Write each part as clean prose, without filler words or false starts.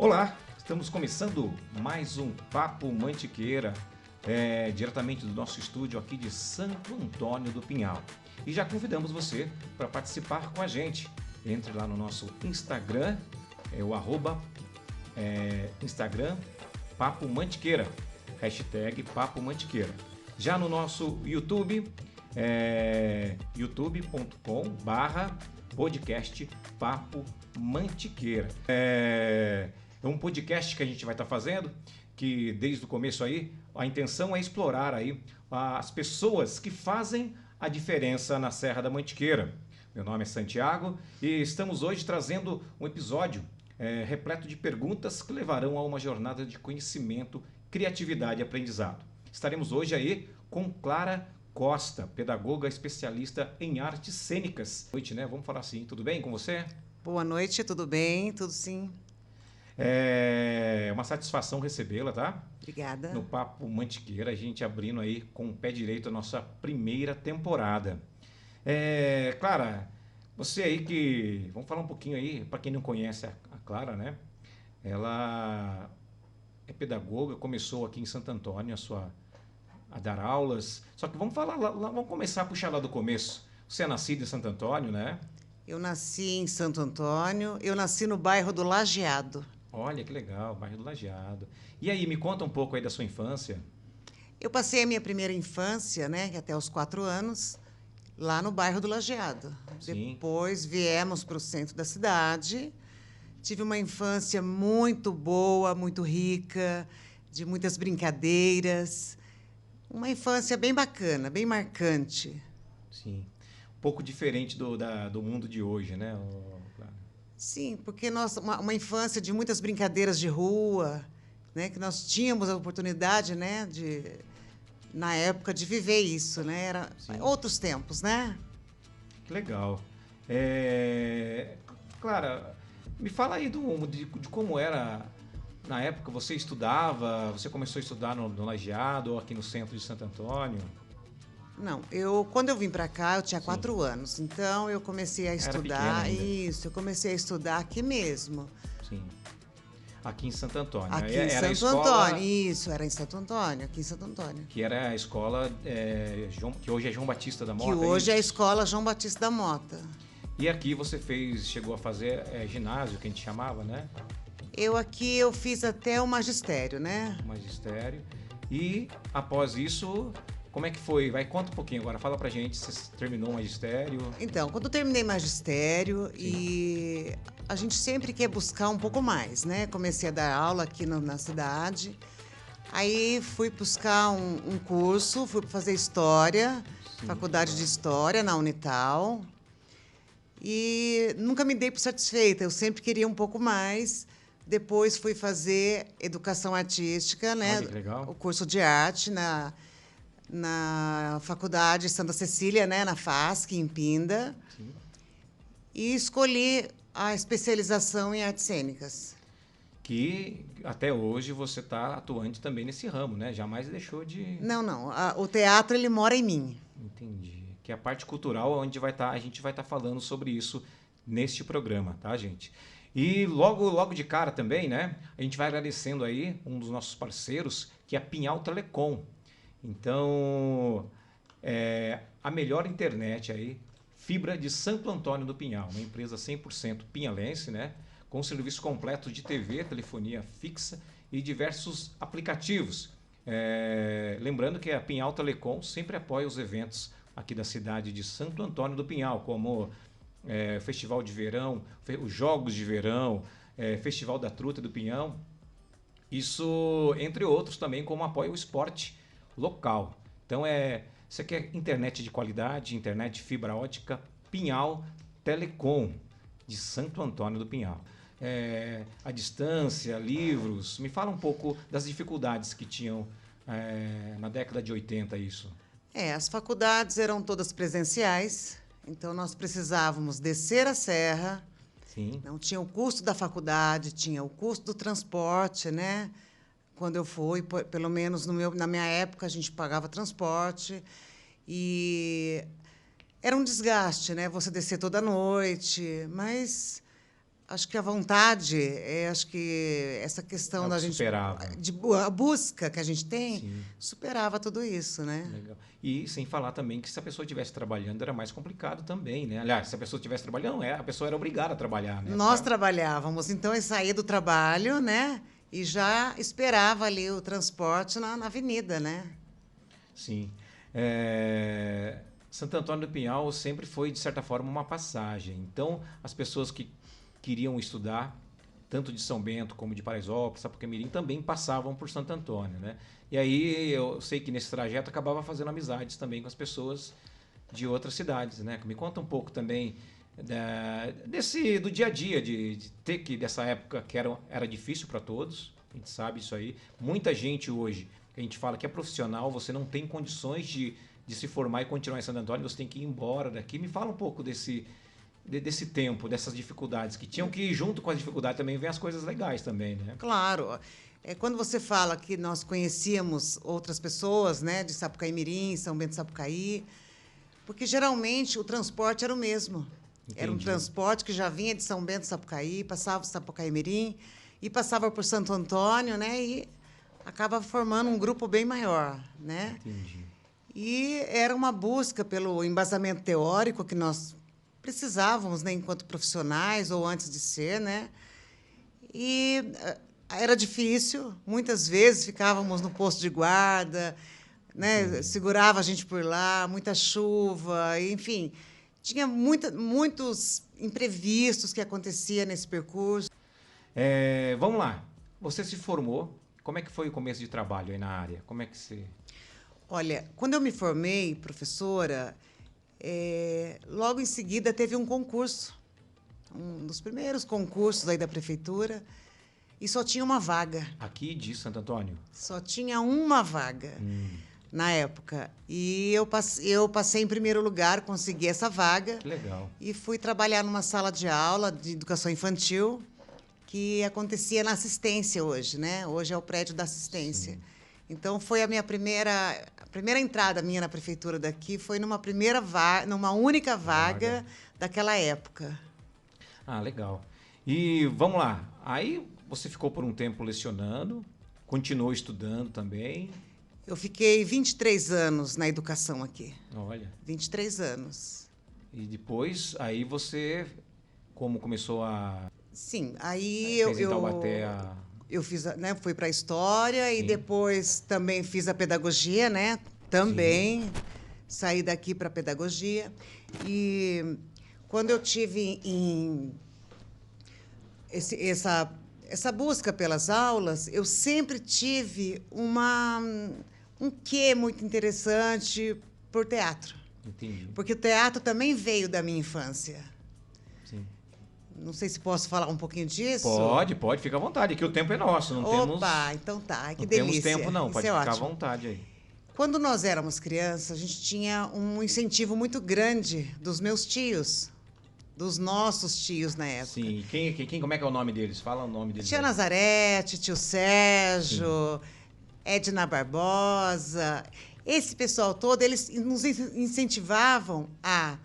Olá, estamos começando mais um Papo Mantiqueira, diretamente do nosso estúdio aqui de Santo Antônio do Pinhal. E já convidamos você para participar com a gente. Entre lá no nosso Instagram, o Instagram Papo Mantiqueira, hashtag Papo Mantiqueira. Já no nosso YouTube, youtube.com/podcast Papo Mantiqueira. É um podcast que a gente vai estar fazendo, que desde o começo aí, a intenção é explorar aí as pessoas que fazem a diferença na Serra da Mantiqueira. Meu nome é Santiago e estamos hoje trazendo um episódio repleto de perguntas que levarão a uma jornada de conhecimento, criatividade e aprendizado. Estaremos hoje aí com Clara Costa, pedagoga especialista em artes cênicas. Boa noite, né? Vamos falar assim. Tudo bem com você? Boa noite, tudo bem? Tudo sim. É uma satisfação recebê-la, tá? Obrigada. No Papo Mantiqueira, a gente abrindo aí com o pé direito a nossa primeira temporada. Clara, você aí que... Vamos falar um pouquinho aí, para quem não conhece a Clara, né? Ela é pedagoga, começou aqui em Santo Antônio a dar aulas. Só que vamos falar vamos começar a puxar lá do começo. Você é nascida em Santo Antônio, né? Eu nasci em Santo Antônio, eu nasci no bairro do Lajeado. Olha que legal, bairro do Lajeado. E aí, me conta um pouco aí da sua infância. Eu passei a minha primeira infância, né, até os 4 anos, lá no bairro do Lajeado. Sim. Depois viemos para o centro da cidade. Tive uma infância muito boa, muito rica, de muitas brincadeiras. Uma infância bem bacana, bem marcante. Sim. Um pouco diferente do mundo de hoje, né? Clara? Sim, porque uma infância de muitas brincadeiras de rua, né, que nós tínhamos a oportunidade, né, na época de viver isso, né? Era Sim. outros tempos, né? Que legal. Clara, me fala aí de como era na época. Você estudava, você começou a estudar no Lajeado ou aqui no centro de Santo Antônio? Não, quando eu vim para cá, eu tinha Sim. 4 anos. Então, eu comecei a Era estudar. pequena ainda. Isso, eu comecei a estudar aqui mesmo. Sim. Aqui em Santo Antônio. Aqui em Era a Santo escola, Antônio. Isso, era em Santo Antônio, aqui em Santo Antônio. que era a escola que hoje é João Batista da Mota. Que hoje é a isso? escola João Batista da Mota. E aqui você chegou a fazer ginásio, que a gente chamava, né? Eu fiz até o magistério, né? Magistério. E após isso, como é que foi? Conta um pouquinho agora, fala pra gente, você terminou o magistério. Então, quando eu terminei magistério, Sim. e a gente sempre quer buscar um pouco mais, né? Comecei a dar aula aqui na cidade. Aí fui buscar um curso, fui fazer História, Sim, Faculdade legal. de História na Unital. E nunca me dei por satisfeita, eu sempre queria um pouco mais. Depois fui fazer Educação Artística, né? Olha que legal. O curso de arte na Faculdade Santa Cecília, né? Na FASC, em Pinda. Sim. E escolhi a especialização em artes cênicas. Que até hoje você está atuante também nesse ramo, né? Jamais deixou de... Não. O teatro, ele mora em mim. Entendi. Que é a parte cultural onde a gente vai estar falando sobre isso neste programa, tá, gente? E logo de cara também, né? A gente vai agradecendo aí um dos nossos parceiros, que é a Pinhal Telecom. Então, a melhor internet aí, fibra de Santo Antônio do Pinhal, uma empresa 100% pinhalense, né? Com serviço completo de TV, telefonia fixa e diversos aplicativos. Lembrando que a Pinhal Telecom sempre apoia os eventos aqui da cidade de Santo Antônio do Pinhal, como Festival de Verão, os Jogos de Verão, Festival da Truta do Pinhão. Isso, entre outros, também como apoia o esporte local. Então, você quer internet de qualidade, internet de fibra ótica, Pinhal Telecom, de Santo Antônio do Pinhal. A distância, livros, me fala um pouco das dificuldades que tinham na década de 80 isso. As faculdades eram todas presenciais, então nós precisávamos descer a serra. Sim. Não tinha o custo da faculdade, tinha o custo do transporte, né? Quando eu fui, pelo menos na minha época, a gente pagava transporte. E era um desgaste, né? Você descer toda noite, mas Acho que a vontade, acho que essa questão da gente... Superava. A busca que a gente tem, Sim. superava tudo isso, né? Legal. E sem falar também que se a pessoa estivesse trabalhando era mais complicado também, né? Aliás, se a pessoa estivesse trabalhando, não, a pessoa era obrigada a trabalhar, né? Nós trabalhávamos, então eu saía do trabalho, né? E já esperava ali o transporte na avenida, né? Sim. Santo Antônio do Pinhal sempre foi, de certa forma, uma passagem. Então, as pessoas que queriam estudar, tanto de São Bento como de Paraisópolis, Sapucaimirim, também passavam por Santo Antônio, né? E aí eu sei que nesse trajeto acabava fazendo amizades também com as pessoas de outras cidades, né? Me conta um pouco também do dia a dia, de ter que, dessa época que era difícil para todos, a gente sabe isso aí. Muita gente hoje, que a gente fala que é profissional, você não tem condições de se formar e continuar em Santo Antônio, você tem que ir embora daqui. Me fala um pouco desse tempo, dessas dificuldades que tinham, que junto com as dificuldades também vem as coisas legais também, né? Claro. Quando você fala que nós conhecíamos outras pessoas, né, de Sapucaimirim, São Bento do Sapucaí, porque geralmente o transporte era o mesmo. Entendi. Era um transporte que já vinha de São Bento do Sapucaí, passava por Sapucaimirim e passava por Santo Antônio, né, e acaba formando um grupo bem maior, né? Entendi. E era uma busca pelo embasamento teórico que nós precisávamos, né, enquanto profissionais ou antes de ser, né? E era difícil, muitas vezes ficávamos no posto de guarda, né? Segurava a gente por lá, muita chuva, enfim, tinha muitos imprevistos que acontecia nesse percurso. Vamos lá. Você se formou. Como é que foi o começo de trabalho aí na área? Como é que você... Olha, quando eu me formei professora, logo em seguida teve um concurso, um dos primeiros concursos aí da prefeitura, e só tinha uma vaga. Aqui de Santo Antônio? Só tinha uma vaga na época. E eu passei em primeiro lugar, consegui essa vaga. Que legal. E fui trabalhar numa sala de aula de educação infantil, que acontecia na assistência hoje, né? Hoje é o prédio da assistência. Sim. Então, foi a primeira entrada minha na prefeitura daqui foi numa única vaga daquela época. Ah, legal. E vamos lá. Aí você ficou por um tempo lecionando, continuou estudando também. Eu fiquei 23 anos na educação aqui. Olha. 23 anos. E depois, aí você, como começou a... Sim, aí eu fiz, né, fui para a história. Sim. E depois também fiz a pedagogia, né? Também. Sim. Saí daqui para a pedagogia. E quando eu tive essa busca pelas aulas, eu sempre tive um quê muito interessante por teatro. Entendi. Porque o teatro também veio da minha infância. Sim. Não sei se posso falar um pouquinho disso. Pode, fica à vontade, que o tempo é nosso. Opa, então tá, que delícia. Não temos tempo não, pode ficar ótimo. à vontade aí. Quando nós éramos crianças, a gente tinha um incentivo muito grande dos meus tios, dos nossos tios na época. Sim, como é que é o nome deles? Fala o nome deles. Tia Nazarete, tio Sérgio, sim, Edna Barbosa. Esse pessoal todo, eles nos incentivavam a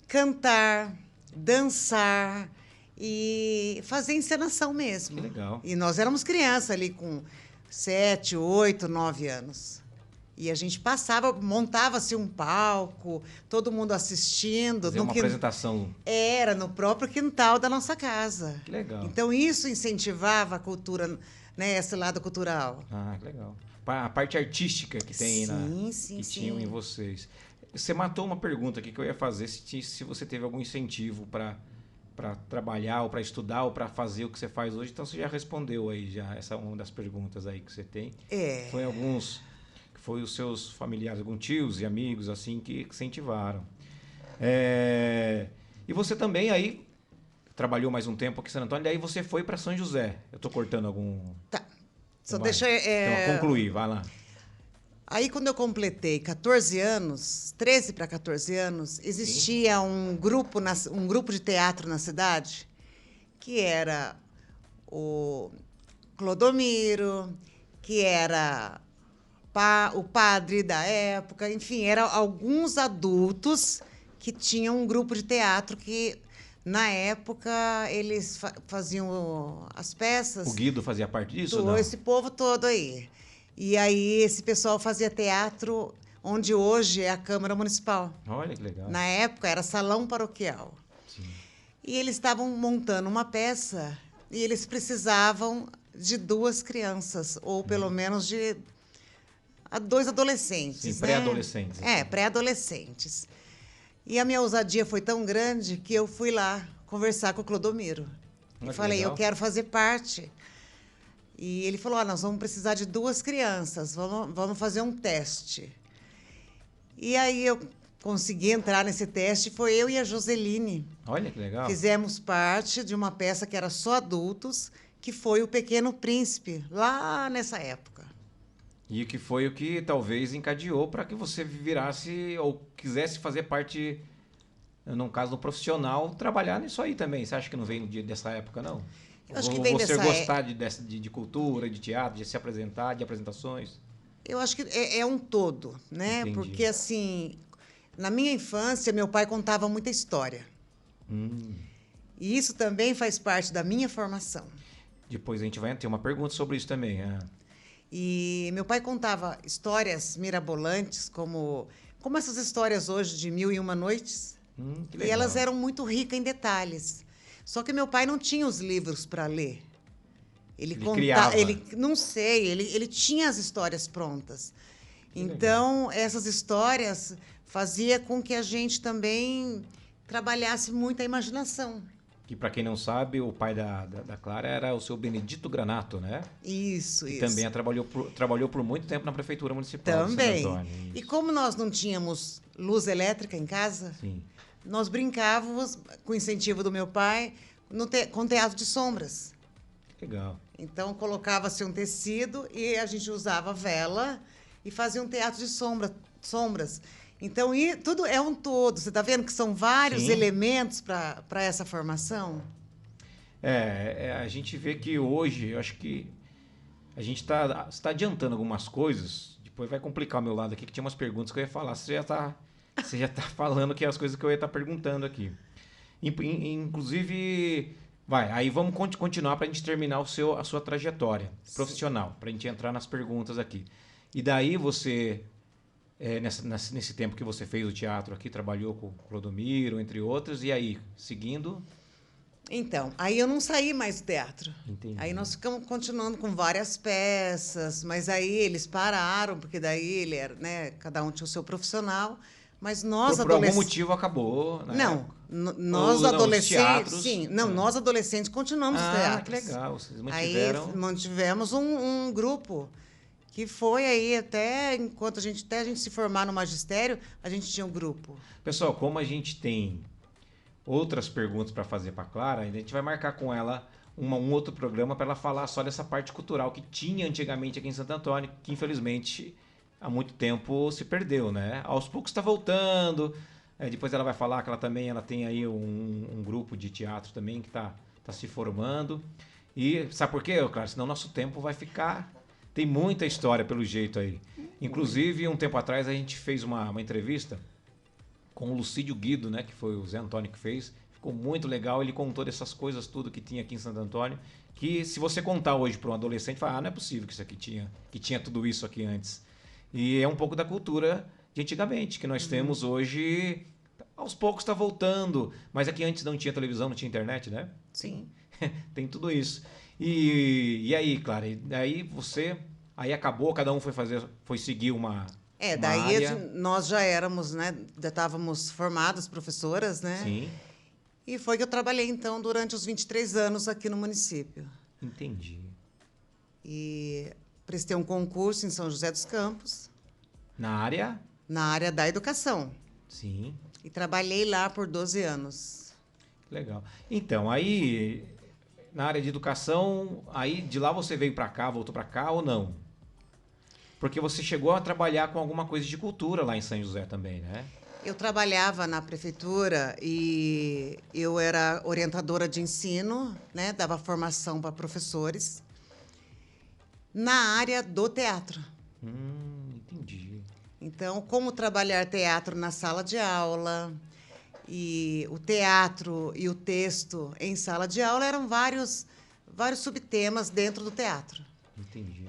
cantar, dançar e fazer encenação mesmo. Que legal. E nós éramos crianças ali com 7, 8, 9 anos. E a gente montava-se um palco, todo mundo assistindo. Fazer uma apresentação. Era no próprio quintal da nossa casa. Que legal. Então, isso incentivava a cultura, né, esse lado cultural. Ah, que legal. A parte artística que tem tinham em vocês. Você matou uma pergunta aqui que eu ia fazer, se você teve algum incentivo para trabalhar, ou para estudar, ou para fazer o que você faz hoje. Então, você já respondeu aí, essa é uma das perguntas aí que você tem. Foi os seus familiares, alguns tios e amigos, assim, que incentivaram. E você também aí trabalhou mais um tempo aqui em Santo Antônio, daí você foi para São José. Eu estou cortando algum... Tá. Só deixa... Então, concluir, vai lá. Aí, quando eu completei 14 anos, 13 para 14 anos, existia um grupo de teatro na cidade, que era o Clodomiro, que era o padre da época, enfim, eram alguns adultos que tinham um grupo de teatro que Na época, eles faziam as peças. O Guido fazia parte disso ou não? Esse povo todo aí. E aí, esse pessoal fazia teatro onde hoje é a Câmara Municipal. Olha que legal. Na época, era salão paroquial. Sim. E eles estavam montando uma peça e eles precisavam de 2 crianças, ou pelo menos de 2 adolescentes. Sim, né? pré-adolescentes. Pré-adolescentes. E a minha ousadia foi tão grande que eu fui lá conversar com o Clodomiro. Olha E que falei, legal. eu quero fazer parte. E ele falou, nós vamos precisar de 2 crianças, vamos fazer um teste. E aí eu consegui entrar nesse teste, foi eu e a Joseline. Olha que legal. Fizemos parte de uma peça que era só adultos, que foi O Pequeno Príncipe, lá nessa época. E que foi o que talvez encadeou para que você virasse ou quisesse fazer parte, num caso do profissional, trabalhar nisso aí também. Você acha que não vem dessa época, não? Eu acho que Ou vem você dessa gostar de cultura, de teatro, de se apresentar, de apresentações? Eu acho que é um todo, né? Entendi. Porque, assim, na minha infância, meu pai contava muita história. E isso também faz parte da minha formação. Depois a gente vai ter uma pergunta sobre isso também. E meu pai contava histórias mirabolantes, como essas histórias hoje de Mil e Uma Noites. Que E legal. elas eram muito ricas em detalhes. Só que meu pai não tinha os livros para ler. Ele criava. Não sei, ele tinha as histórias prontas. Que Então, essas histórias fazia com que a gente também trabalhasse muito a imaginação. Que, para quem não sabe, o pai da Clara era o seu Benedito Granato, né? Isso. Que também trabalhou por muito tempo na Prefeitura Municipal de Também. Santo Antônio. E como nós não tínhamos luz elétrica em casa, Sim. nós brincávamos, com o incentivo do meu pai, com teatro de sombras. Legal. Então, colocava-se um tecido e a gente usava vela e fazia um teatro de sombras. Então, tudo é um todo. Você está vendo que são vários Sim. elementos para essa formação? A gente vê que hoje, eu acho que a gente está adiantando algumas coisas. Depois vai complicar o meu lado aqui, que tinha umas perguntas que eu ia falar. Você já tá falando que é as coisas que eu ia estar perguntando aqui. Inclusive, aí vamos continuar para a gente terminar a sua trajetória profissional, para a gente entrar nas perguntas aqui. E daí você, nesse tempo que você fez o teatro aqui, trabalhou com o Clodomiro, entre outros, e aí, seguindo... Então, aí eu não saí mais do teatro. Entendi. Aí nós ficamos continuando com várias peças, mas aí eles pararam, porque daí cada um tinha o seu profissional. Mas nós, por algum motivo acabou, né? Não, nós adolescentes... teatros, sim, nós adolescentes continuamos os teatros. Que legal, vocês mantiveram... Aí mantivemos um grupo que foi aí até enquanto a gente se formar no magistério, a gente tinha um grupo. Pessoal, como a gente tem outras perguntas para fazer para a Clara, a gente vai marcar com ela um outro programa para ela falar só dessa parte cultural que tinha antigamente aqui em Santo Antônio, que infelizmente há muito tempo se perdeu, né? Aos poucos está voltando. Depois ela vai falar que ela tem aí um grupo de teatro também que está se formando. E sabe por quê, Clara? Senão nosso tempo vai ficar... Tem muita história pelo jeito aí. Inclusive, um tempo atrás a gente fez uma entrevista com o Lucídio Guido, né, que foi o Zé Antônio que fez. Ficou muito legal, ele contou dessas coisas tudo que tinha aqui em Santo Antônio, que se você contar hoje para um adolescente, fala, não é possível que isso aqui tinha tudo isso aqui antes. E é um pouco da cultura de antigamente, que nós temos hoje, aos poucos está voltando, mas aqui antes não tinha televisão, não tinha internet, né? Sim. Tem tudo isso. E aí, Clara, aí acabou, cada um foi seguir uma... daí nós já éramos, né? Já estávamos formadas professoras, né? Sim. E foi que eu trabalhei, então, durante os 23 anos aqui no município. Entendi. E prestei um concurso em São José dos Campos. Na área? Na área da educação. Sim. E trabalhei lá por 12 anos. Legal. Então, aí, na área de educação, aí de lá você veio para cá, voltou para cá ou não? Porque você chegou a trabalhar com alguma coisa de cultura lá em São José também, né? Eu trabalhava na prefeitura e eu era orientadora de ensino, né? Dava formação para professores na área do teatro. Entendi. Então, como trabalhar teatro na sala de aula, E o teatro e o texto em sala de aula eram vários subtemas dentro do teatro. Entendi.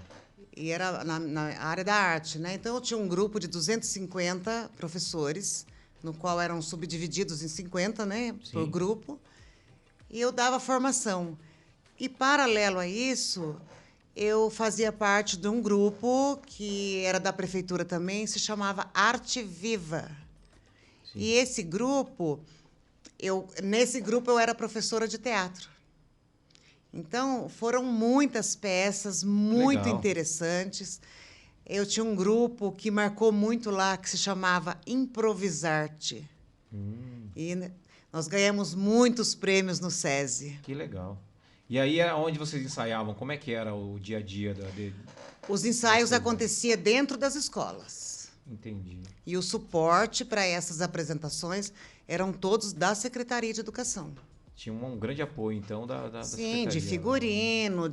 E era na área da arte, né? Então, eu tinha um grupo de 250 professores, no qual eram subdivididos em 50, né, por Sim. grupo, e eu dava formação. E, paralelo a isso, eu fazia parte de um grupo que era da prefeitura também, se chamava Arte Viva. Sim. E esse grupo, nesse grupo eu era professora de teatro. Então, foram muitas peças muito Legal. interessantes. Eu tinha um grupo que marcou muito lá, que se chamava Improvisarte. E nós ganhamos muitos prêmios no SESI. Que legal. E aí era onde vocês ensaiavam? Como é que era o dia a dia Os ensaios vocês, né? aconteciam dentro das escolas. Entendi. E o suporte para essas apresentações eram todos da Secretaria de Educação. Tinha um grande apoio, então, da Sim, de secretaria. figurino,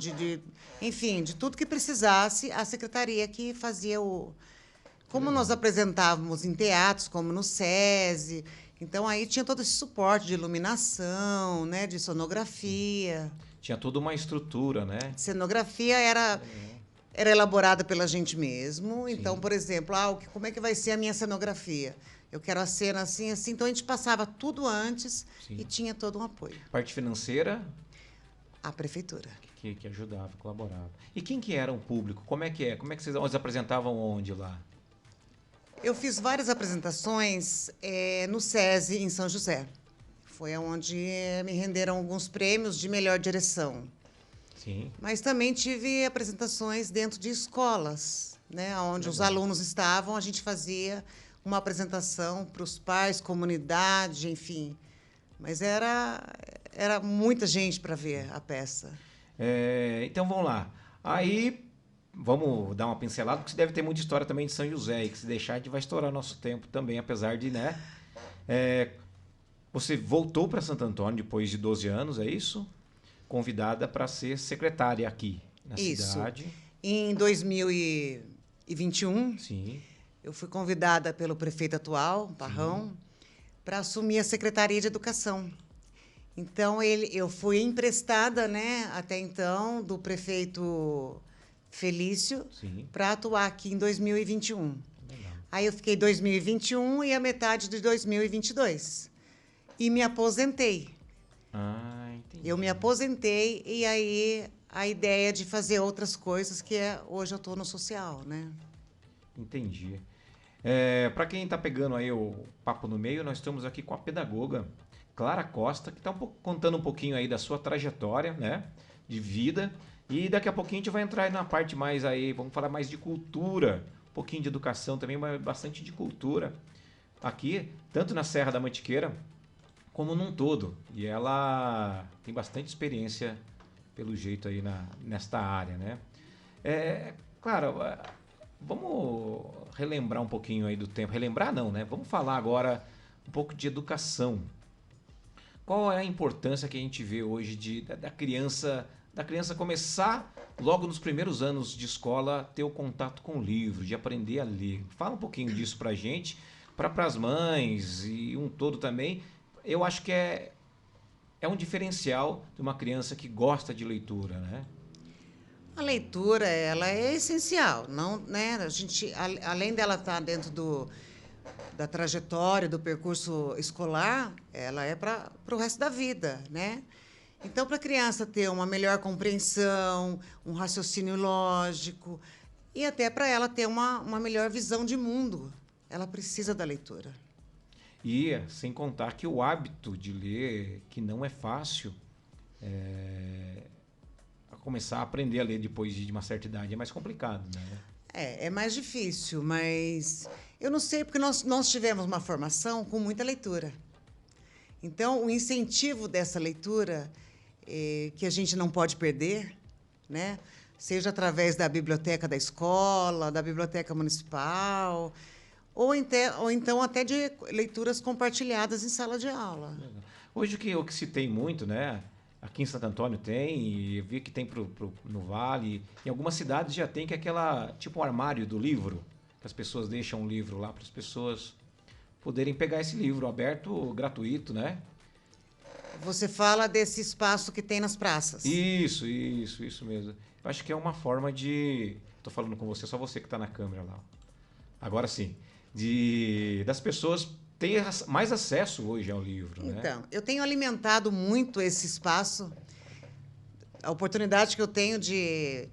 enfim, de tudo que precisasse, a secretaria que fazia o... Como nós apresentávamos em teatros, como no SESI, então aí tinha todo esse suporte de iluminação, né, de sonografia. Tinha toda uma estrutura, né? Cenografia era elaborada pela gente mesmo. Então, Sim. por exemplo, como é que vai ser a minha cenografia? Eu quero a cena assim, assim. Então, a gente passava tudo antes Sim. e tinha todo um apoio. Parte financeira A prefeitura. que ajudava, colaborava. E quem que era o público? Como é que é? Como é que vocês apresentavam onde lá? Eu fiz várias apresentações no SESI, em São José. Foi onde me renderam alguns prêmios de melhor direção. Sim. Mas também tive apresentações dentro de escolas, né, onde os alunos estavam, a gente fazia uma apresentação para os pais, comunidade, enfim. Mas era muita gente para ver a peça. Então vamos lá. Aí vamos dar uma pincelada, porque você deve ter muita história também de São José, e que se deixar a gente vai estourar nosso tempo também, apesar de, né? Você voltou para Santo Antônio depois de 12 anos, é isso? Convidada para ser secretária aqui na cidade. Em 2021, Sim. eu fui convidada pelo prefeito atual, Parrão, para assumir a Secretaria de Educação. Então, eu fui emprestada, né, até então, do prefeito Felício, para atuar aqui em 2021. Legal. Aí eu fiquei 2021 e a metade de 2022. E me aposentei. Entendi. Eu me aposentei e aí a ideia de fazer outras coisas, que hoje eu estou no social, né? Entendi. Para quem está pegando aí o papo no meio, nós estamos aqui com a pedagoga Clara Costa, que está contando um pouquinho aí da sua trajetória, né, de vida. E daqui a pouquinho a gente vai entrar na parte mais aí, vamos falar mais de cultura, um pouquinho de educação também, mas bastante de cultura. Aqui, tanto na Serra da Mantiqueira, como num todo. E ela tem bastante experiência, pelo jeito, aí nesta área, né? Claro, vamos relembrar um pouquinho aí do tempo. Relembrar não, né? Vamos falar agora um pouco de educação. Qual é a importância que a gente vê hoje da criança começar, logo nos primeiros anos de escola, ter o contato com o livro, de aprender a ler? Fala um pouquinho disso pra gente, para as mães e um todo também. Eu acho que é um diferencial de uma criança que gosta de leitura, né? A leitura, ela é essencial, não, né? A gente, além dela estar dentro da trajetória, do percurso escolar, ela é para o resto da vida, né? Então, para a criança ter uma melhor compreensão, um raciocínio lógico e até para ela ter uma melhor visão de mundo, ela precisa da leitura. E sem contar que o hábito de ler, que não é fácil, começar a aprender a ler depois de uma certa idade é mais complicado, né? É mais difícil, mas eu não sei, porque nós tivemos uma formação com muita leitura. Então, o incentivo dessa leitura, que a gente não pode perder, né? Seja através da biblioteca da escola, da biblioteca municipal, ou então até de leituras compartilhadas em sala de aula. Hoje o que se tem muito, né? Aqui em Santo Antônio tem, e eu vi que tem no Vale. Em algumas cidades já tem, que é aquela, tipo um armário do livro, que as pessoas deixam um livro lá para as pessoas poderem pegar esse livro aberto, gratuito, né? Você fala desse espaço que tem nas praças. Isso mesmo. Eu acho que é uma forma de... Tô falando com você, só você que está na câmera lá. Agora sim, das pessoas terem mais acesso hoje ao livro, né? Então, eu tenho alimentado muito esse espaço, a oportunidade que eu tenho de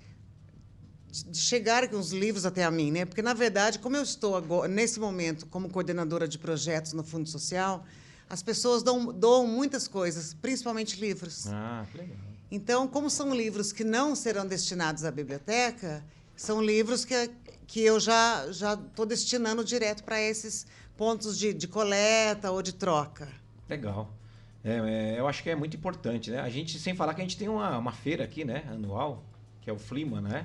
chegar com os livros até a mim, né? Porque, na verdade, como eu estou agora, nesse momento como coordenadora de projetos no Fundo Social, as pessoas doam muitas coisas, principalmente livros. Ah, que legal. Então, como são livros que não serão destinados à biblioteca, são livros que eu já estou destinando direto para esses pontos de coleta ou de troca. Legal. Eu acho que é muito importante, né? A gente, sem falar que a gente tem uma feira aqui, né? Anual, que é o Flima, né?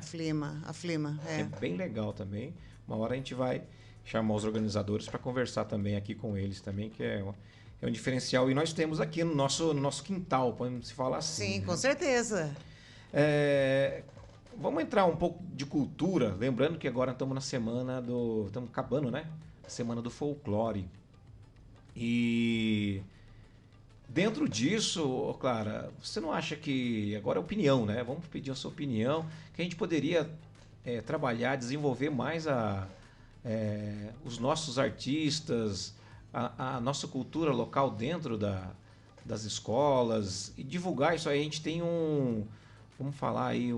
A Flima, é. É bem legal também. Uma hora a gente vai chamar os organizadores para conversar também aqui com eles também, que é um diferencial. E nós temos aqui no nosso quintal, podemos se falar assim. Sim, né? com certeza. Vamos entrar um pouco de cultura, lembrando que agora estamos na semana estamos acabando, né? Semana do folclore. E dentro disso, Clara, você não acha que, agora é opinião, né? Vamos pedir a sua opinião, que a gente poderia trabalhar, desenvolver mais os nossos artistas, a nossa cultura local dentro das escolas e divulgar isso aí. A gente tem vamos falar aí,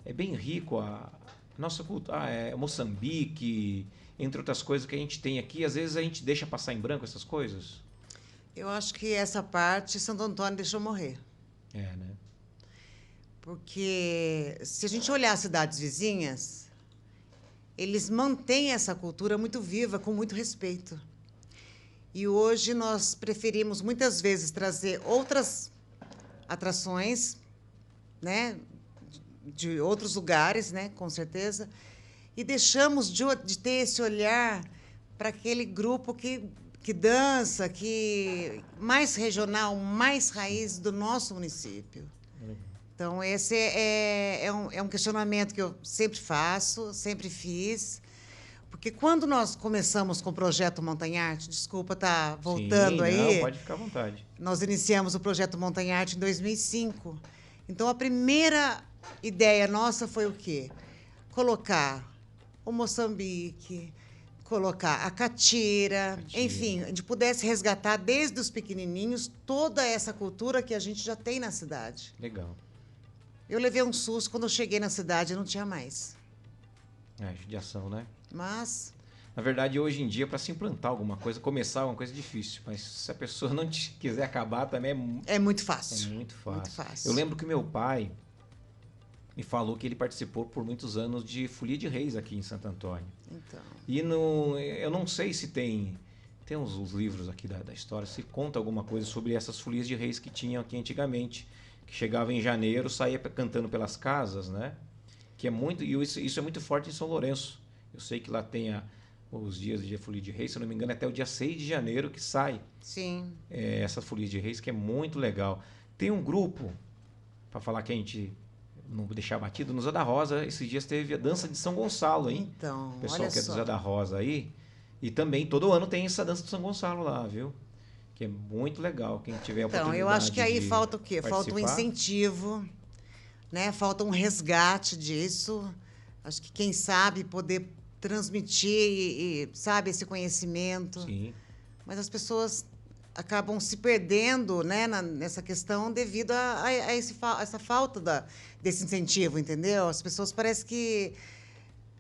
é bem rico a nossa cultura, Moçambique, entre outras coisas que a gente tem aqui. Às vezes a gente deixa passar em branco essas coisas. Eu acho que essa parte Santo Antônio deixou morrer. Né? Porque se a gente olhar as cidades vizinhas, eles mantêm essa cultura muito viva, com muito respeito. E hoje nós preferimos muitas vezes trazer outras atrações, né, de outros lugares, né, com certeza, e deixamos de ter esse olhar para aquele grupo que dança, que mais regional, mais raiz do nosso município. Então, esse é um questionamento que eu sempre faço, sempre fiz. Porque quando nós começamos com o projeto Montanharte, desculpa estar voltando. Sim, aí. Não, pode ficar à vontade. Nós iniciamos o projeto Montanharte em 2005. Então, a primeira ideia nossa foi o quê? Colocar o Moçambique, colocar a catira, enfim, a gente pudesse resgatar desde os pequenininhos toda essa cultura que a gente já tem na cidade. Legal. Eu levei um susto quando eu cheguei na cidade e não tinha mais. Judiação, né? Mas, na verdade, hoje em dia, para se implantar alguma coisa, começar é uma coisa difícil. Mas se a pessoa não quiser acabar, também é muito fácil. É muito fácil. Muito fácil. Eu lembro que meu pai me falou que ele participou por muitos anos de Folia de Reis aqui em Santo Antônio. Então. E eu não sei se tem os livros aqui da história, se conta alguma coisa sobre essas folias de reis que tinham aqui antigamente, que chegava em janeiro, saía cantando pelas casas, né? Que é muito, e isso é muito forte em São Lourenço. Eu sei que lá tem os dias de Folia de Reis, se eu não me engano, até o dia 6 de janeiro que sai. Sim. Essa Folia de Reis, que é muito legal. Tem um grupo, para falar que a gente não deixar batido, no Zé da Rosa, esses dias teve a dança de São Gonçalo, hein? Então, o pessoal olha que é do só. Zé da Rosa aí. E também, todo ano tem essa dança de São Gonçalo lá, viu? Que é muito legal, quem tiver a oportunidade. Então, eu acho que aí falta o quê? Falta um participar. incentivo, né? Falta um resgate disso. Acho que quem sabe poder transmitir e sabe, esse conhecimento. Sim. Mas as pessoas acabam se perdendo, né, nessa questão devido a essa falta desse incentivo, entendeu? As pessoas parecem que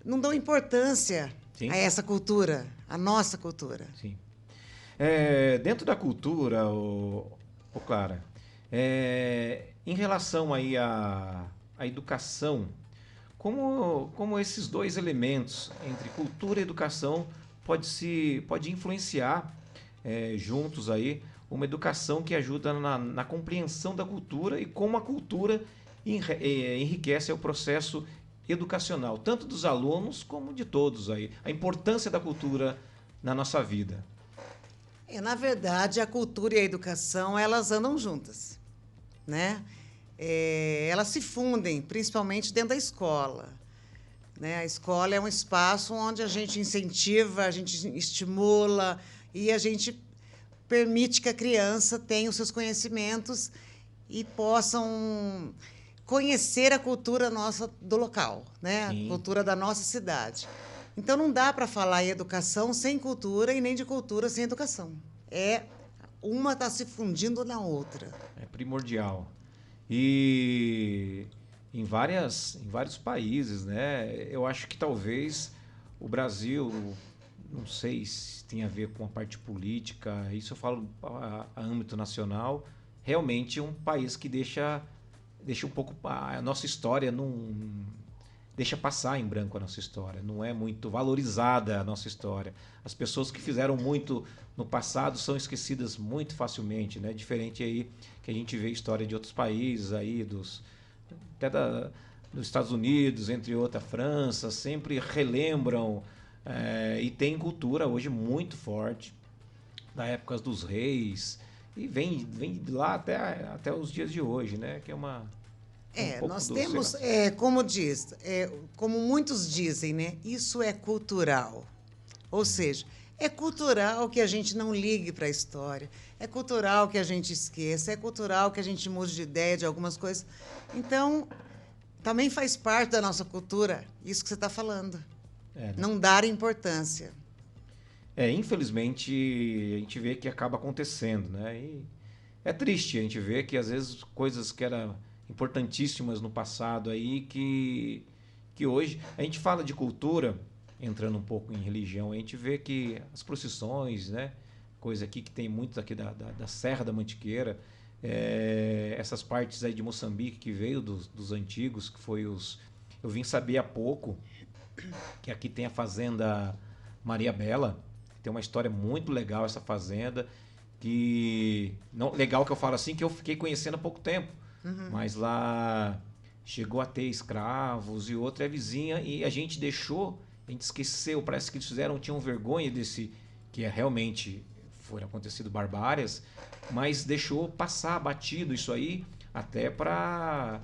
não dão importância Sim. a essa cultura, a nossa cultura. Sim. Dentro da cultura, Clara, em relação aí à educação, como esses dois elementos, entre cultura e educação, pode influenciar juntos aí uma educação que ajuda na compreensão da cultura e como a cultura enriquece o processo educacional, tanto dos alunos como de todos aí. A importância da cultura na nossa vida. Na verdade, a cultura e a educação, elas andam juntas, né? Elas se fundem, principalmente dentro da escola, né? A escola é um espaço onde a gente incentiva, a gente estimula, e a gente permite que a criança tenha os seus conhecimentos e possam conhecer a cultura nossa do local, né? A Sim. cultura da nossa cidade. Então, não dá para falar em educação sem cultura e nem de cultura sem educação. Uma está se fundindo na outra. É primordial. E em vários países, né? Eu acho que talvez o Brasil, não sei se tem a ver com a parte política, isso eu falo a âmbito nacional, realmente é um país que deixa um pouco a nossa história, não deixa passar em branco a nossa história, não é muito valorizada a nossa história. As pessoas que fizeram muito no passado são esquecidas muito facilmente, né? Diferente aí que a gente vê a história de outros países aí, até dos Estados Unidos, entre outra, França, sempre relembram e tem cultura hoje muito forte, da época dos reis, e vem de lá até os dias de hoje, né? Que é um pouco Nós do, sei lá. temos, como muitos dizem, né? Isso é cultural. Ou seja, é cultural que a gente não ligue para a história, é cultural que a gente esqueça, é cultural que a gente mude de ideia de algumas coisas. Então, também faz parte da nossa cultura isso que você está falando. Né? Não dar importância. Infelizmente, a gente vê que acaba acontecendo, né? E é triste a gente ver que às vezes coisas que eram importantíssimas no passado aí que hoje a gente fala de cultura, entrando um pouco em religião, a gente vê que as procissões, né? Coisa aqui que tem muito aqui da Serra da Mantiqueira, essas partes aí de Moçambique que veio dos antigos, que foi eu vim saber há pouco que aqui tem a fazenda Maria Bela, tem uma história muito legal essa fazenda, que não legal que eu falo assim, que eu fiquei conhecendo há pouco tempo, mas lá chegou a ter escravos e outra é vizinha e a gente esqueceu, parece que eles tinham vergonha desse que realmente foram acontecido barbárias, mas deixou passar batido isso aí até para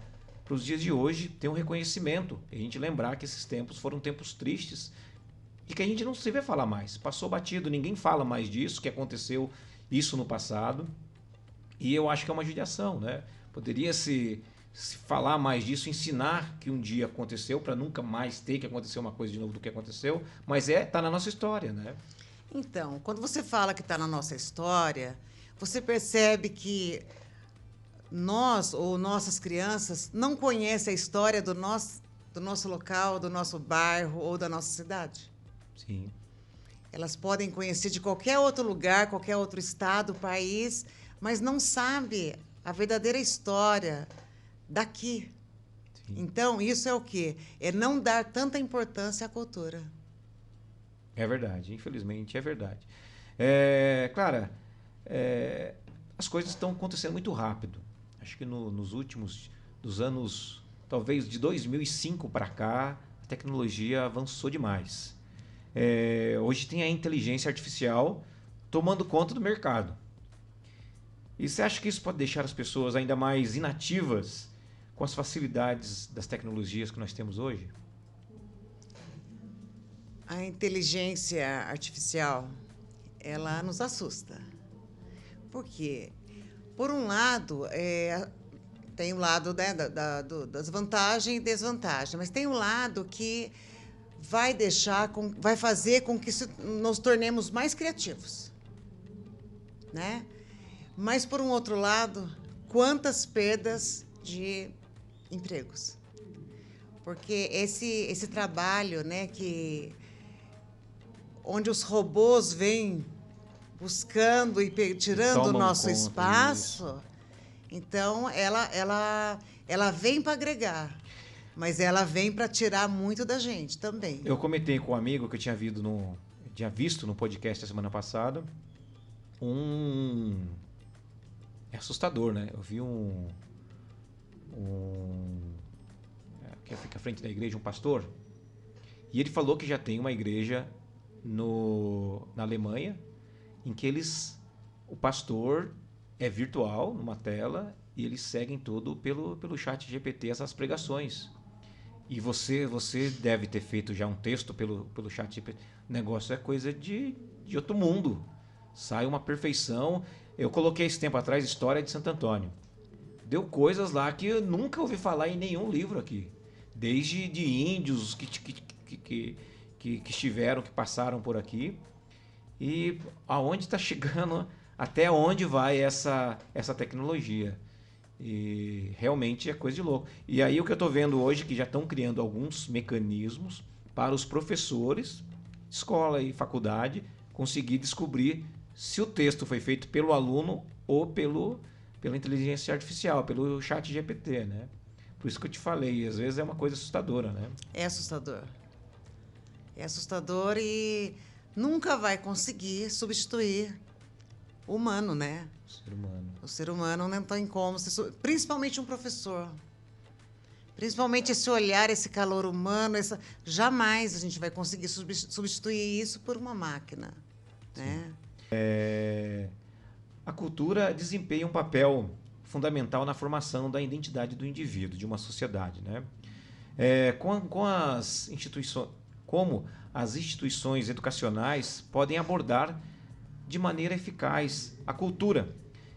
os dias de hoje ter um reconhecimento, e a gente lembrar que esses tempos foram tempos tristes e que a gente não se vê falar mais. Passou batido, ninguém fala mais disso, que aconteceu isso no passado. E eu acho que é uma judiação, né? Poderia se falar mais disso, ensinar que um dia aconteceu para nunca mais ter que acontecer uma coisa de novo do que aconteceu, mas tá na nossa história, né? Então, quando você fala que está na nossa história, você percebe que nós ou nossas crianças não conhecem a história do nosso local, do nosso bairro ou da nossa cidade. Sim. Elas podem conhecer de qualquer outro lugar, qualquer outro estado, país, mas não sabe a verdadeira história daqui. Sim. Então, isso é o quê? É não dar tanta importância à cultura. É verdade, infelizmente é verdade. Clara, as coisas estão acontecendo muito rápido. Acho que nos últimos dos anos, talvez de 2005 para cá, a tecnologia avançou demais. Hoje tem a inteligência artificial tomando conta do mercado. E você acha que isso pode deixar as pessoas ainda mais inativas com as facilidades das tecnologias que nós temos hoje? A inteligência artificial, ela nos assusta. Por quê? Por um lado, tem o lado, né, das vantagens e desvantagens, mas tem um lado que vai fazer com que nos tornemos mais criativos, né? Mas, por um outro lado, quantas perdas de empregos. Porque esse trabalho, né, onde os robôs vêm buscando e tirando o nosso espaço, isso. Então ela vem para agregar, mas ela vem para tirar muito da gente também. Eu comentei com um amigo que eu tinha visto no podcast a semana passada. É assustador, né? Eu vi que fica à frente da igreja, um pastor, e ele falou que já tem uma igreja na Alemanha em que o pastor é virtual numa tela e eles seguem tudo pelo chat GPT, essas pregações. E você deve ter feito já um texto pelo chat GPT. O negócio é coisa de outro mundo. sai uma perfeição. Eu coloquei esse tempo atrás História de Santo Antônio. Deu coisas lá que eu nunca ouvi falar em nenhum livro aqui. Desde de índios que estiveram, que passaram por aqui. E aonde está chegando, até onde vai essa tecnologia. E realmente é coisa de louco. E aí o que eu estou vendo hoje, que já estão criando alguns mecanismos para os professores, escola e faculdade, conseguir descobrir se o texto foi feito pelo aluno ou pela inteligência artificial, pelo chat GPT, né? Por isso que eu te falei, às vezes é uma coisa assustadora, né? É assustador. É assustador e nunca vai conseguir substituir o humano, né? O ser humano. O ser humano não tem como, principalmente um professor. Principalmente esse olhar, esse calor humano, jamais a gente vai conseguir substituir isso por uma máquina, né? A cultura desempenha um papel fundamental na formação da identidade do indivíduo, de uma sociedade, né? Como as instituições educacionais podem abordar de maneira eficaz a cultura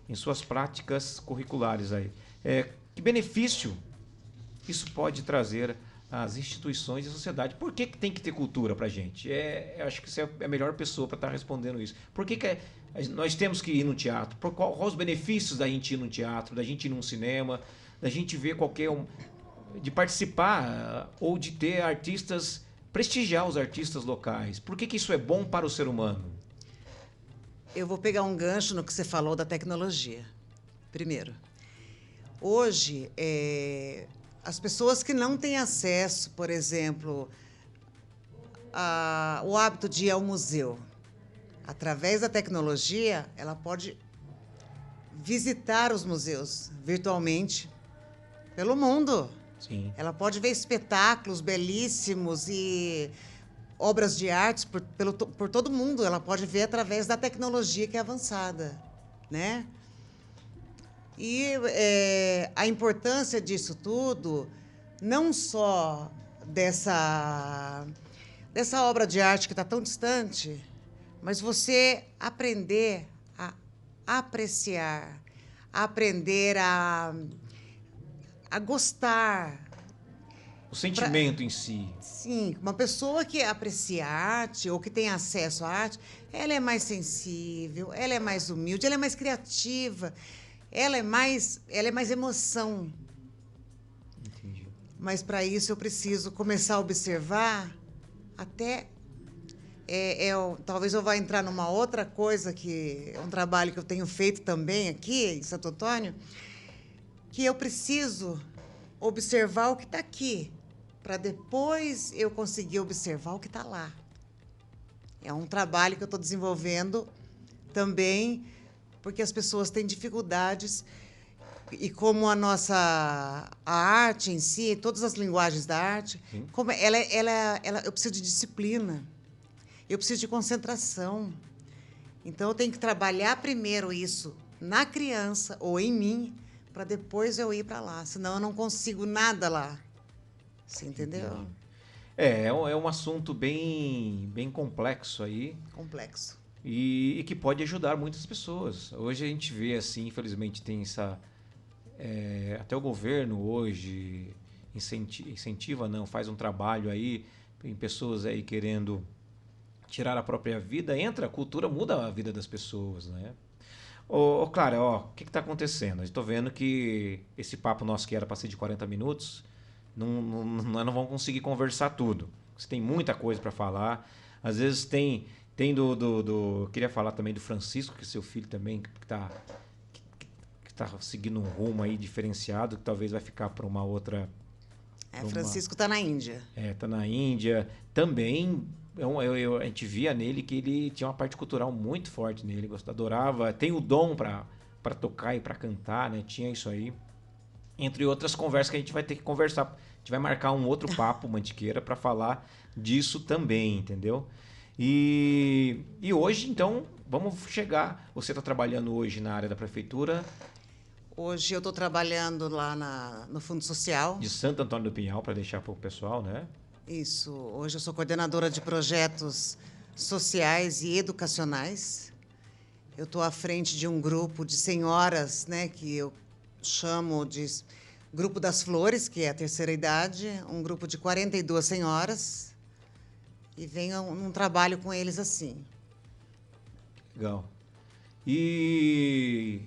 em suas práticas curriculares aí. Que benefício isso pode trazer às instituições e à sociedade? Por que tem que ter cultura para a gente? Eu acho que você é a melhor pessoa para estar respondendo isso. Por que nós temos que ir no teatro? Quais os benefícios da gente ir no teatro, da gente ir num cinema, da gente ver de participar ou de ter artistas, prestigiar os artistas locais? Por que isso é bom para o ser humano? Eu vou pegar um gancho no que você falou da tecnologia. Primeiro, hoje, as pessoas que não têm acesso, por exemplo, o hábito de ir ao museu, através da tecnologia, ela pode visitar os museus virtualmente pelo mundo. Sim. Ela pode ver espetáculos belíssimos e obras de arte por todo mundo. Ela pode ver através da tecnologia que é avançada, né? E a importância disso tudo, não só dessa obra de arte que está tão distante, mas você aprender a apreciar, aprender a gostar. O sentimento em si. Sim, uma pessoa que aprecia arte ou que tem acesso à arte, ela é mais sensível, ela é mais humilde, ela é mais criativa, ela é mais emoção. Entendi. Mas para isso eu preciso começar a observar até talvez eu vá entrar numa outra coisa que é um trabalho que eu tenho feito também aqui em Santo Antônio, que eu preciso observar o que está aqui, para depois eu conseguir observar o que está lá. É um trabalho que eu estou desenvolvendo também, porque as pessoas têm dificuldades, e como a arte em si, todas as linguagens da arte, como eu preciso de disciplina, eu preciso de concentração. Então, eu tenho que trabalhar primeiro isso na criança ou em mim, para depois eu ir para lá, senão eu não consigo nada lá. Você entendeu? É um assunto bem complexo aí. Complexo. E que pode ajudar muitas pessoas. Hoje a gente vê assim, infelizmente tem até o governo hoje incentiva, não, faz um trabalho aí, tem pessoas aí querendo tirar a própria vida, a cultura muda a vida das pessoas, né? Clara, o que está acontecendo? Eu estou vendo que esse papo nosso que era para ser de 40 minutos, nós não vamos conseguir conversar tudo. Você tem muita coisa para falar. Às vezes tem eu queria falar também do Francisco, que é seu filho também, que está seguindo um rumo aí diferenciado, que talvez vai ficar para uma outra... Francisco está na Índia. Está na Índia. Também, a gente via nele que ele tinha uma parte cultural muito forte nele, adorava, tem o dom para tocar e para cantar, né? Tinha isso aí. Entre outras conversas que a gente vai ter que conversar. A gente vai marcar um outro papo, Mantiqueira, para falar disso também, entendeu? E hoje, então, vamos chegar... Você está trabalhando hoje na área da prefeitura? Hoje eu estou trabalhando lá no Fundo Social. De Santo Antônio do Pinhal, para deixar para o pessoal, né? Isso. Hoje eu sou coordenadora de projetos sociais e educacionais. Eu estou à frente de um grupo de senhoras, né, que eu chamo de Grupo das Flores, que é a terceira idade, um grupo de 42 senhoras, e venho num trabalho com eles assim. Legal. E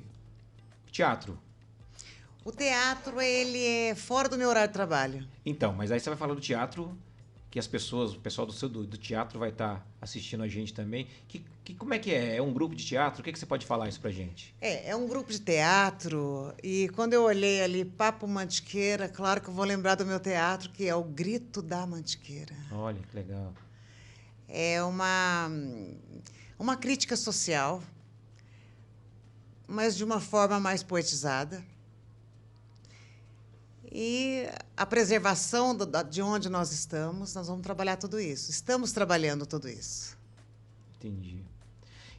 teatro? O teatro, ele é fora do meu horário de trabalho. Então, mas aí você vai falar do teatro, que as pessoas, o pessoal do teatro vai estar assistindo a gente também. Como é que é? É um grupo de teatro? O que você pode falar isso pra gente? É um grupo de teatro, e quando eu olhei ali, Papo Mantiqueira, claro que eu vou lembrar do meu teatro, que é o Grito da Mantiqueira. Olha, que legal. É uma crítica social, mas de uma forma mais poetizada. E a preservação de onde nós vamos trabalhar tudo isso. Estamos trabalhando tudo isso. Entendi.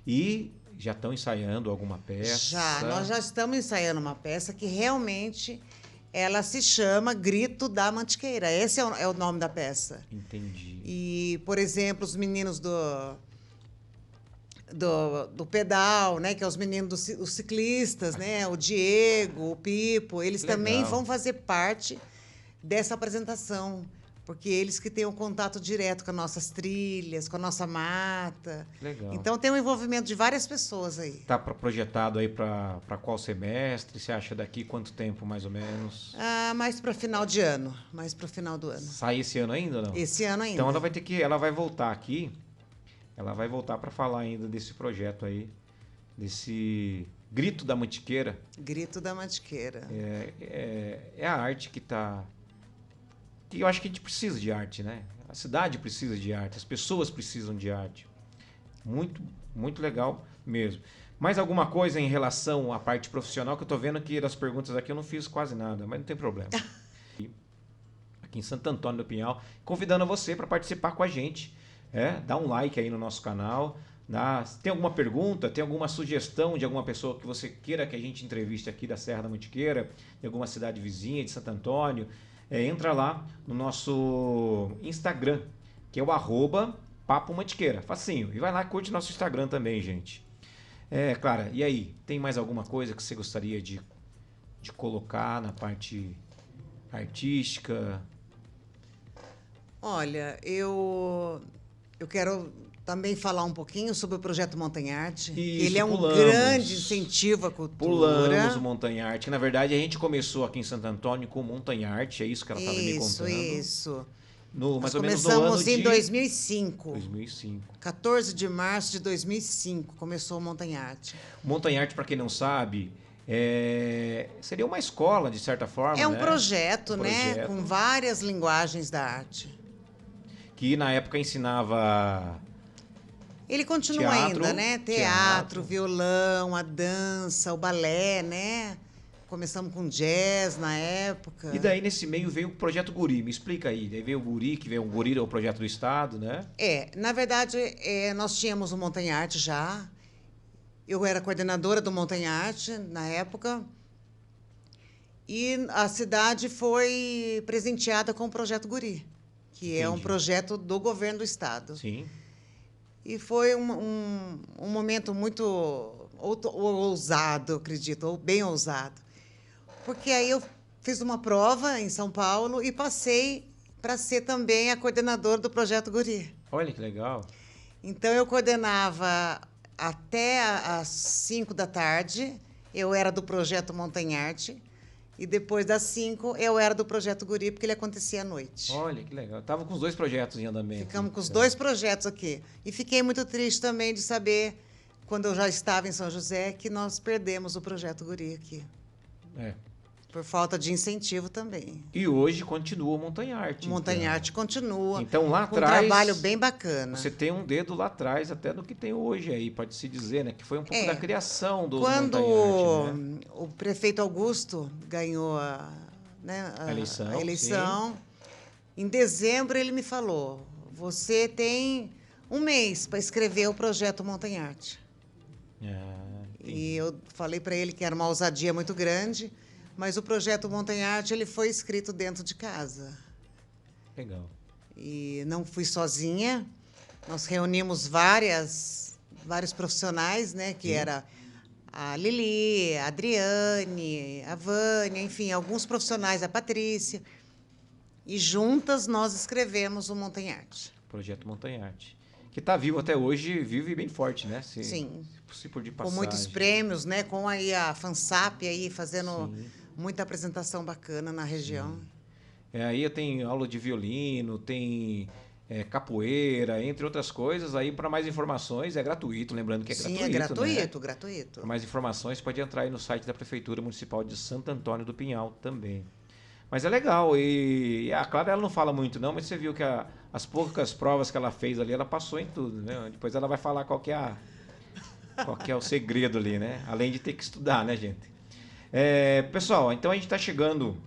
E já estão ensaiando alguma peça? Nós já estamos ensaiando uma peça que realmente ela se chama Grito da Mantiqueira. Esse é o nome da peça. Entendi. E, por exemplo, os meninos do pedal, né, que é os meninos os ciclistas, né, o Diego, o Pipo, eles Legal. também vão fazer parte dessa apresentação, porque eles que têm um contato direto com as nossas trilhas, com a nossa mata. Legal. Então tem um envolvimento de várias pessoas aí. Está projetado aí para qual semestre? Você acha daqui quanto tempo, mais ou menos? Mais para final de ano, mais para o final do ano. Sai esse ano ainda ou não? Esse ano ainda. Então ela vai voltar aqui. Ela vai voltar para falar ainda desse projeto aí, desse Grito da Mantiqueira. Grito da Mantiqueira. É a arte que está... que eu acho que a gente precisa de arte, né? A cidade precisa de arte, as pessoas precisam de arte. Muito, muito legal mesmo. Mais alguma coisa em relação à parte profissional, que eu estou vendo que das perguntas aqui eu não fiz quase nada, mas não tem problema. Aqui em Santo Antônio do Pinhal, convidando você para participar com a gente. Dá um like aí no nosso canal. Tem alguma pergunta, tem alguma sugestão de alguma pessoa que você queira que a gente entreviste aqui da Serra da Mantiqueira, de alguma cidade vizinha de Santo Antônio, entra lá no nosso Instagram, que é o @Papo Mantiqueira. Facinho. E vai lá, curte nosso Instagram também, gente. Clara, e aí? Tem mais alguma coisa que você gostaria de colocar na parte artística? Olha, eu quero também falar um pouquinho sobre o projeto Montanharte. Ele é um grande incentivo à cultura. Pulamos o Montanharte, que na verdade a gente começou aqui em Santo Antônio com o Montanharte, é isso que ela estava me contando. Isso. Mais ou menos no ano começamos em de 2005. 2005. 14 de março de 2005 começou o Montanharte. Montanharte, para quem não sabe, seria uma escola, de certa forma, É um né? projeto, né? Com várias linguagens da arte. Que na época ensinava... Ele continua ainda, né? Teatro, violão, a dança, o balé, né? Começamos com jazz na época. E daí, nesse meio, veio o Projeto Guri. Me explica aí. Daí veio o Guri, que veio o Guri, é o projeto do Estado, né? Na verdade, nós tínhamos o Montanharte já. Eu era coordenadora do Montanharte na época. E a cidade foi presenteada com o Projeto Guri, que é um projeto do governo do Estado. Sim. E foi um momento muito ousado, eu acredito, ou bem ousado. Porque aí eu fiz uma prova em São Paulo e passei para ser também a coordenadora do Projeto Guri. Olha que legal. Então, eu coordenava até às 5 da tarde, eu era do Projeto Montanharte, e depois das 5 eu era do Projeto Guri, porque ele acontecia à noite. Olha, que legal. Estava com os dois projetos em andamento. Ficamos com os dois projetos aqui. E fiquei muito triste também de saber, quando eu já estava em São José, que nós perdemos o Projeto Guri aqui. Por falta de incentivo também. E hoje continua o Montanharte. O Montanharte continua. Então, lá com atrás... um trabalho bem bacana. Você tem um dedo lá atrás, até do que tem hoje aí, pode-se dizer, né? Que foi um pouco da criação do Montanharte. Quando né? O prefeito Augusto ganhou a eleição, em dezembro ele me falou, você tem um mês para escrever o projeto Montanharte. E eu falei para ele que era uma ousadia muito grande, mas o projeto Montanharte ele foi escrito dentro de casa. Legal. E não fui sozinha. Nós reunimos várias vários profissionais, né? Que Sim. era a Lili, a Adriane, a Vânia, enfim, alguns profissionais, a Patrícia. E juntas nós escrevemos o Montanharte. Projeto Montanharte. Que está vivo até hoje, vivo e bem forte, né? Sim. Se por de Com passagem. muitos prêmios, né? Com aí a Fansap aí fazendo Sim. muita apresentação bacana na região. Aí tem aula de violino, tem capoeira, entre outras coisas. Aí, para mais informações, é gratuito. Lembrando que é Sim, gratuito, é gratuito, né? gratuito. Para mais informações, pode entrar aí no site da Prefeitura Municipal de Santo Antônio do Pinhal também. Mas é legal. E a Clara, ela não fala muito, não, mas você viu que as poucas provas que ela fez ali, ela passou em tudo, né? Depois ela vai falar qual que é o segredo ali, né? Além de ter que estudar, né, gente? Pessoal, então a gente está chegando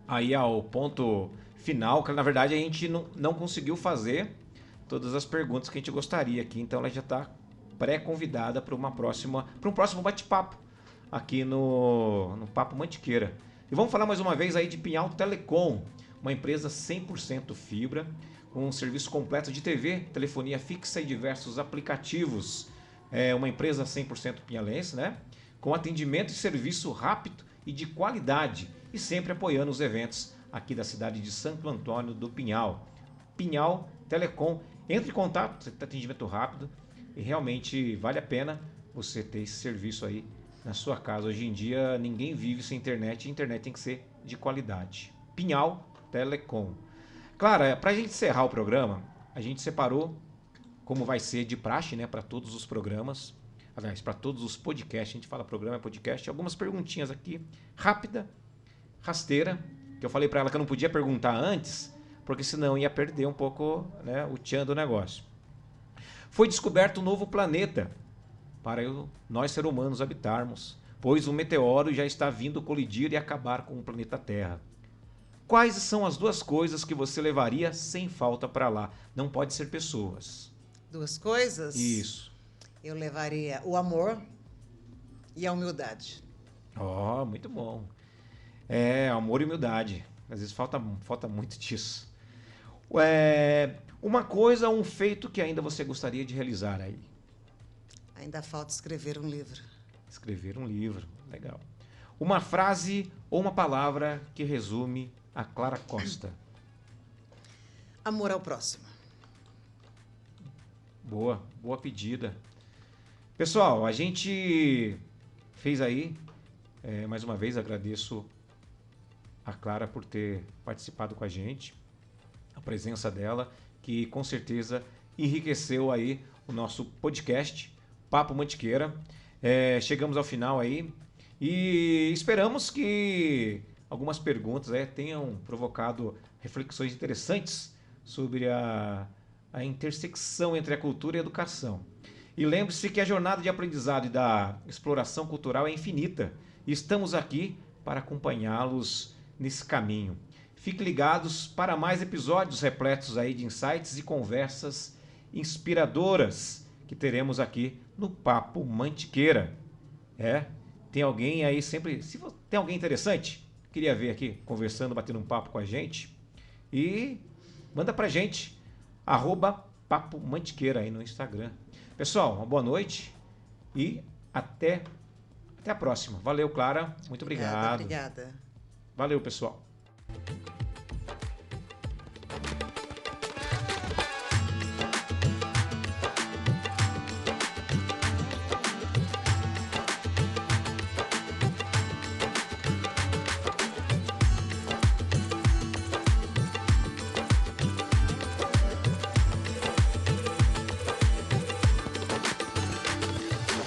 aí ao ponto final, que na verdade a gente não conseguiu fazer todas as perguntas que a gente gostaria aqui, então ela já está pré-convidada para um próximo bate-papo aqui no Papo Mantiqueira. E vamos falar mais uma vez aí de Pinhal Telecom, uma empresa 100% fibra, com um serviço completo de TV, telefonia fixa e diversos aplicativos. É uma empresa 100% pinhalense, né? Com atendimento e serviço rápido e de qualidade, e sempre apoiando os eventos aqui da cidade de Santo Antônio do Pinhal. Pinhal Telecom, entre em contato, você tem atendimento rápido e realmente vale a pena você ter esse serviço aí na sua casa. Hoje em dia ninguém vive sem internet e a internet tem que ser de qualidade. Pinhal Telecom. Clara, para a gente encerrar o programa, a gente separou, como vai ser de praxe, né, para todos os programas, aliás, para todos os podcasts, a gente fala programa, é podcast, algumas perguntinhas aqui, rápida, rasteira, que eu falei para ela que eu não podia perguntar antes, porque senão ia perder um pouco, né, o tchan do negócio. Foi descoberto um novo planeta para nós seres humanos habitarmos, pois um meteoro já está vindo colidir e acabar com o planeta Terra. Quais são as duas coisas que você levaria sem falta para lá? Não pode ser pessoas. Duas coisas? Isso. Eu levaria o amor e a humildade. Ó, muito bom. Amor e humildade. Às vezes falta muito disso. Uma coisa, um feito que ainda você gostaria de realizar aí? Ainda falta escrever um livro. Escrever um livro, legal. Uma frase ou uma palavra que resume a Clara Costa. Amor ao próximo. Boa pedida. Pessoal, a gente fez aí, mais uma vez agradeço a Clara por ter participado com a gente, a presença dela, que com certeza enriqueceu aí o nosso podcast, Papo Mantiqueira. Chegamos ao final aí e esperamos que algumas perguntas tenham provocado reflexões interessantes sobre a intersecção entre a cultura e a educação. E lembre-se que a jornada de aprendizado e da exploração cultural é infinita e estamos aqui para acompanhá-los nesse caminho. Fiquem ligados para mais episódios repletos aí de insights e conversas inspiradoras que teremos aqui no Papo Mantiqueira. Tem alguém aí sempre... Se tem alguém interessante, queria ver aqui conversando, batendo um papo com a gente. E manda pra gente, @Papo Mantiqueira aí no Instagram. Pessoal, uma boa noite e até a próxima. Valeu, Clara. Muito obrigado. Obrigada. Valeu, pessoal.